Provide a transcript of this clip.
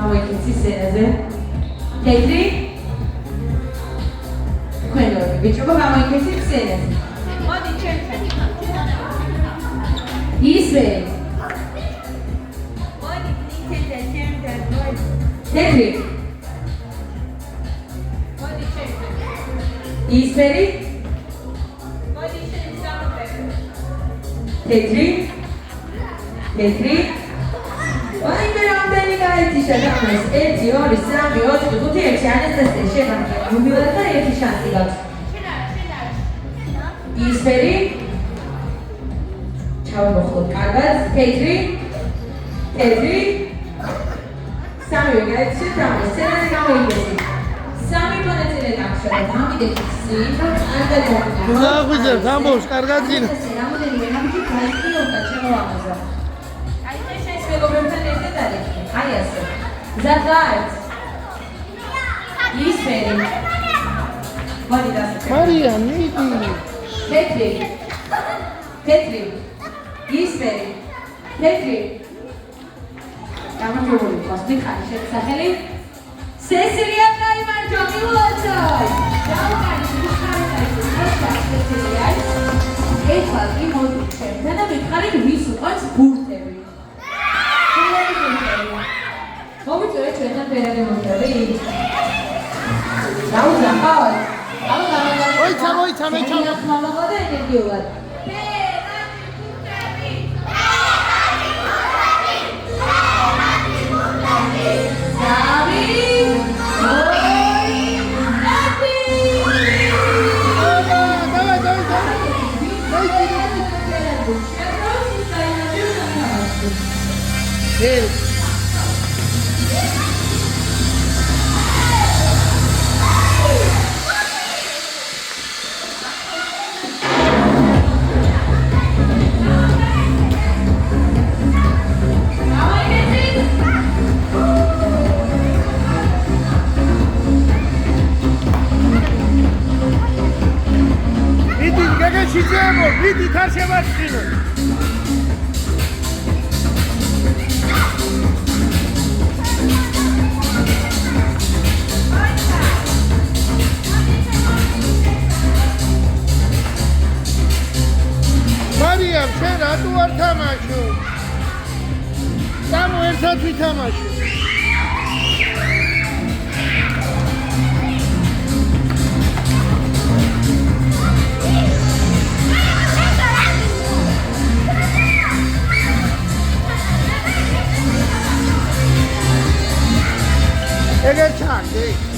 გამოიქცი სცენაზე. თეთრი. ქვენოები, ბიჭობა გამოიქცი სცენაზე. მოდი ჩემთან. ისვერი. მოდი ნინჩენთან ჩემთან მოდი. თეთრი. მოდი ჩემთან. ისვერი. მოდი შენ სამოწევ. თეთრი. თეთრი. აი მე რამდენი გაიწიშა გამეს 1 2 3 4 5 6 ანესტასია შეგამგე გუმილად და ერთი შანსი გაქვს ისფერი ჩავმოხოთ კარგად თეთრი თეთრი სამივე გაიწიშეთ რამე სცენაზე გამოიგეს სამი მონაწილე გაქვს და დამიდეთ სინ კარგად მოვიდა გააღვიძებთ ამბობს კარგად ძინა რამოდენიმე ნაბიჯი გაიწიოდა შემოამაზა მეგობრებთან ერთად არის. აი ასე. ზადართ. ისფერი. მოდი დასწრე. მარია, მიდი. თეთრი. თეთრი. ისფერი. თეთრი. გამარჯვებული ხარ. მიხარი შესახელი. სესილია გაიმარჯვა მიულოცოთ. დავუკარი მიხარი სესილია. ეხლა კი მოდი ჩემთან და მიხარი ვის უყავს ბურთები. მოვიწევე ჩვენთან ფერადი მომწევი. დაუძახავთ. მოიცა მე ჩამ. ხმამაღლა და ენერგიულად. მიდი თან შევაწყინო მარიამ შენ რატო არ თამაშო სამო ერთად ვითამაშო Egger Chandi.